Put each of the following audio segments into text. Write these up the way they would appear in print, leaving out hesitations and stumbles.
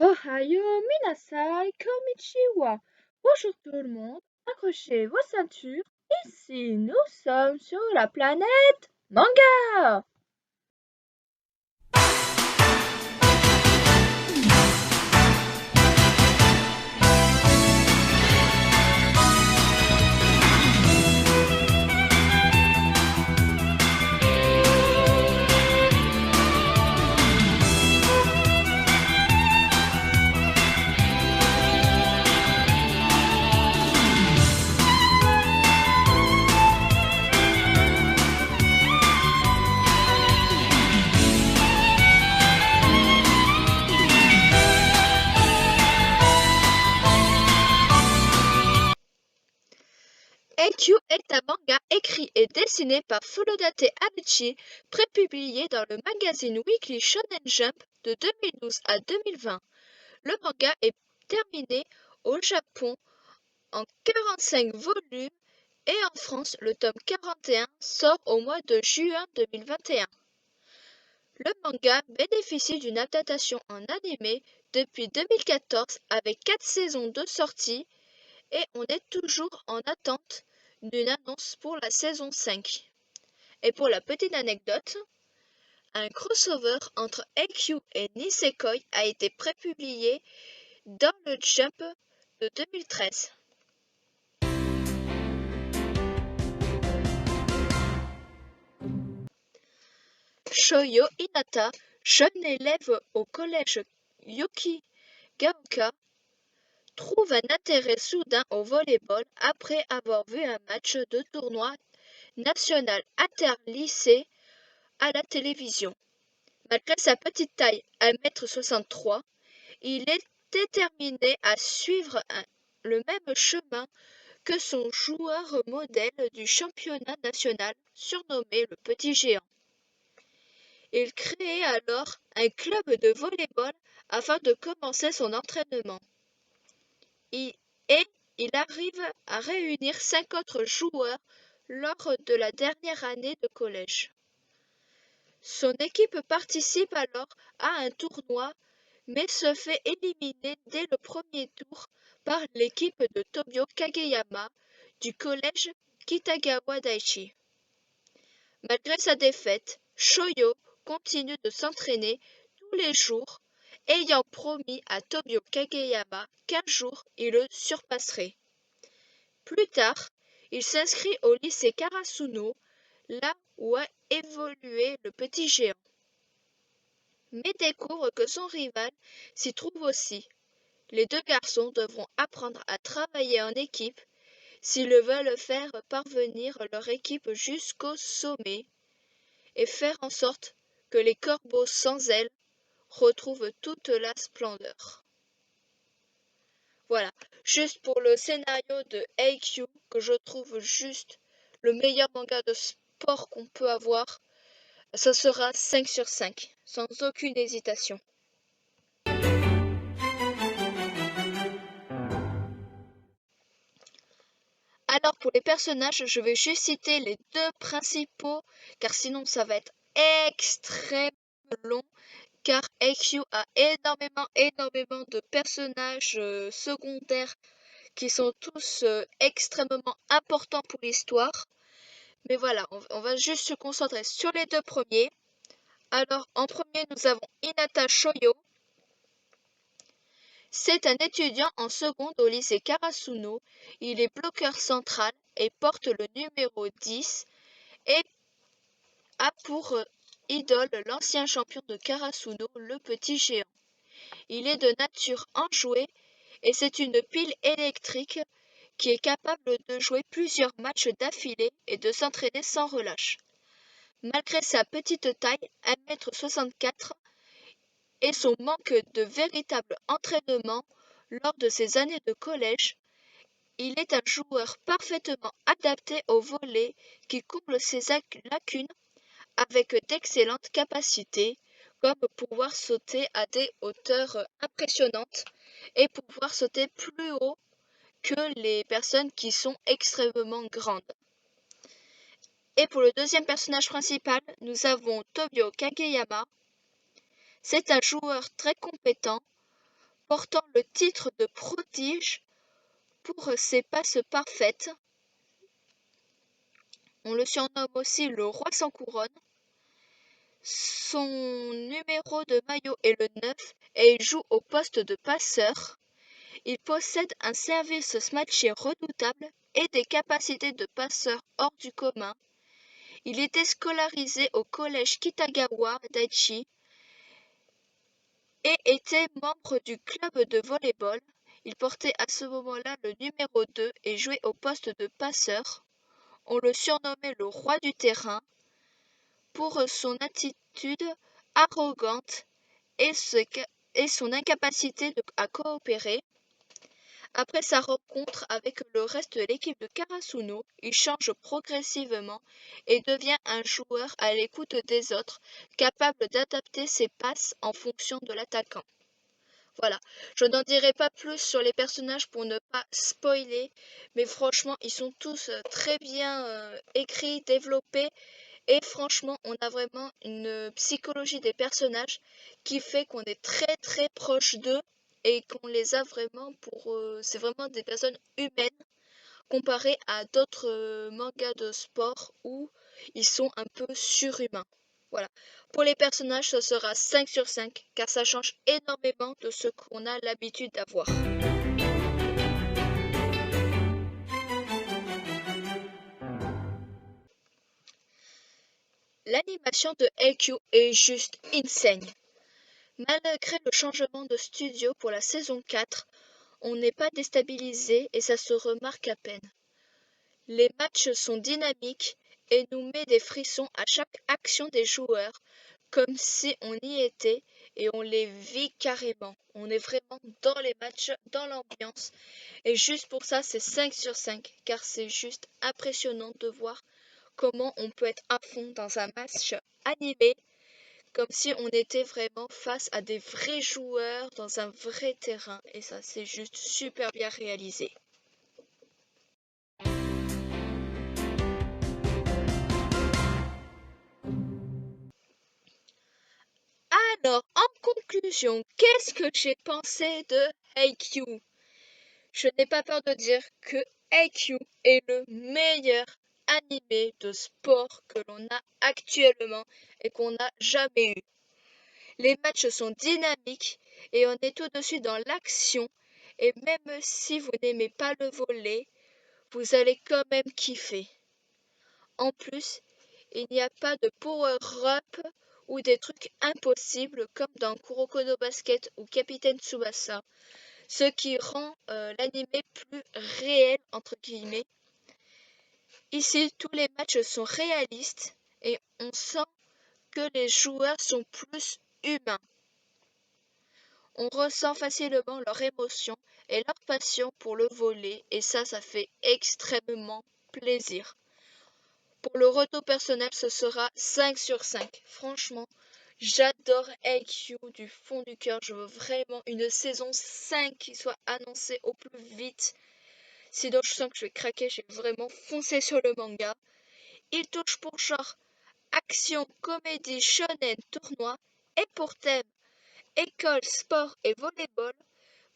Ohayo minasai konnichiwa. Bonjour tout le monde, accrochez vos ceintures. Ici, nous sommes sur la planète Manga. EQ est un manga écrit et dessiné par Furudate Amichi, prépublié dans le magazine Weekly Shonen Jump de 2012 à 2020. Le manga est terminé au Japon en 45 volumes et en France, le tome 41 sort au mois de juin 2021. Le manga bénéficie d'une adaptation en animé depuis 2014 avec 4 saisons de sortie et on est toujours en attente d'une annonce pour la saison 5. Et pour la petite anecdote, un crossover entre EQ et Nisekoi a été prépublié dans le Jump de 2013. Shoyo Hinata, jeune élève au collège Yokigaoka, trouve un intérêt soudain au volleyball après avoir vu un match de tournoi national interlycée à la télévision. Malgré sa petite taille, 1,63 m, il est déterminé à suivre le même chemin que son joueur modèle du championnat national, surnommé le Petit Géant. Il crée alors un club de volley-ball afin de commencer son entraînement. Et il arrive à réunir 5 autres joueurs lors de la dernière année de collège. Son équipe participe alors à un tournoi mais se fait éliminer dès le premier tour par l'équipe de Tobio Kageyama du collège Kitagawa Daichi. Malgré sa défaite, Shoyo continue de s'entraîner tous les jours, ayant promis à Tobio Kageyama qu'un jour il le surpasserait. Plus tard, il s'inscrit au lycée Karasuno, là où a évolué le Petit Géant, mais découvre que son rival s'y trouve aussi. Les deux garçons devront apprendre à travailler en équipe s'ils veulent faire parvenir leur équipe jusqu'au sommet et faire en sorte que les corbeaux sans ailes retrouvent toute la splendeur. Voilà, juste pour le scénario de AQ que je trouve juste le meilleur manga de sport qu'on peut avoir, ça sera 5 sur 5, sans aucune hésitation. Alors pour les personnages, je vais juste citer les deux principaux, car sinon ça va être extrêmement long, car AQ a énormément de personnages secondaires qui sont tous extrêmement importants pour l'histoire. Mais voilà, on va juste se concentrer sur les deux premiers. Alors en premier, nous avons Hinata Shoyo. C'est un étudiant en seconde au lycée Karasuno. Il est bloqueur central et porte le numéro 10 et a pour idole l'ancien champion de Karasuno, le Petit Géant. Il est de nature enjouée et c'est une pile électrique qui est capable de jouer plusieurs matchs d'affilée et de s'entraîner sans relâche. Malgré sa petite taille, 1,64 m, et son manque de véritable entraînement lors de ses années de collège, il est un joueur parfaitement adapté au volley qui comble ses lacunes avec d'excellentes capacités, comme pouvoir sauter à des hauteurs impressionnantes et pouvoir sauter plus haut que les personnes qui sont extrêmement grandes. Et pour le deuxième personnage principal, nous avons Tobio Kageyama. C'est un joueur très compétent portant le titre de prodige pour ses passes parfaites. On le surnomme aussi le roi sans couronne. Son numéro de maillot est le 9 et il joue au poste de passeur. Il possède un service smatché redoutable et des capacités de passeur hors du commun. Il était scolarisé au collège Kitagawa Daiichi et était membre du club de volley-ball. Il portait à ce moment-là le numéro 2 et jouait au poste de passeur. On le surnommait le roi du terrain pour son attitude arrogante et son incapacité à coopérer. Après sa rencontre avec le reste de l'équipe de Karasuno, il change progressivement et devient un joueur à l'écoute des autres, capable d'adapter ses passes en fonction de l'attaquant. Voilà, je n'en dirai pas plus sur les personnages pour ne pas spoiler, mais franchement, ils sont tous très bien écrits, développés, et franchement, on a vraiment une psychologie des personnages qui fait qu'on est très très proche d'eux et qu'on les a vraiment pour... c'est vraiment des personnes humaines comparées à d'autres mangas de sport où ils sont un peu surhumains. Voilà. Pour les personnages, ce sera 5 sur 5 car ça change énormément de ce qu'on a l'habitude d'avoir. L'animation de Haikyuu est juste insane. Malgré le changement de studio pour la saison 4, on n'est pas déstabilisé et ça se remarque à peine. Les matchs sont dynamiques et nous met des frissons à chaque action des joueurs, comme si on y était et on les vit carrément. On est vraiment dans les matchs, dans l'ambiance. Et juste pour ça, c'est 5 sur 5, car c'est juste impressionnant de voir comment on peut être à fond dans un match animé comme si on était vraiment face à des vrais joueurs dans un vrai terrain. Et ça, c'est juste super bien réalisé. Alors, en conclusion, qu'est-ce que j'ai pensé de Haikyuu? Je n'ai pas peur de dire que Haikyuu est le meilleur animé de sport que l'on a actuellement et qu'on n'a jamais eu. Les matchs sont dynamiques et on est tout de suite dans l'action. Et même si vous n'aimez pas le volley, vous allez quand même kiffer. En plus, il n'y a pas de power-up ou des trucs impossibles comme dans Kuroko no Basket ou Capitaine Tsubasa, ce qui rend l'anime plus réel entre guillemets. Ici, tous les matchs sont réalistes et on sent que les joueurs sont plus humains. On ressent facilement leur émotion et leur passion pour le volley et ça fait extrêmement plaisir. Pour le retour personnel, ce sera 5 sur 5. Franchement, j'adore Haikyuu du fond du cœur. Je veux vraiment une saison 5 qui soit annoncée au plus vite. Sinon, je sens que je vais craquer. J'ai vraiment foncé sur le manga. Il touche pour genre action, comédie, shonen, tournoi et pour thème école, sport et volleyball.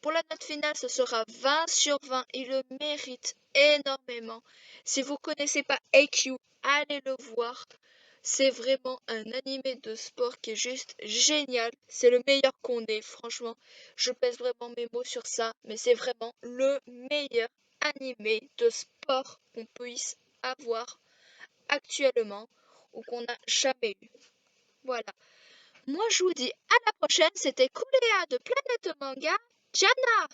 Pour la note finale, ce sera 20 sur 20. Il le mérite énormément. Si vous ne connaissez pas AQ, allez le voir. C'est vraiment un animé de sport qui est juste génial. C'est le meilleur qu'on ait, franchement. Je pèse vraiment mes mots sur ça, mais c'est vraiment le meilleur animé de sport qu'on puisse avoir actuellement ou qu'on n'a jamais eu. Voilà. Moi, je vous dis à la prochaine. C'était Kuléa de Planète Manga. Jana!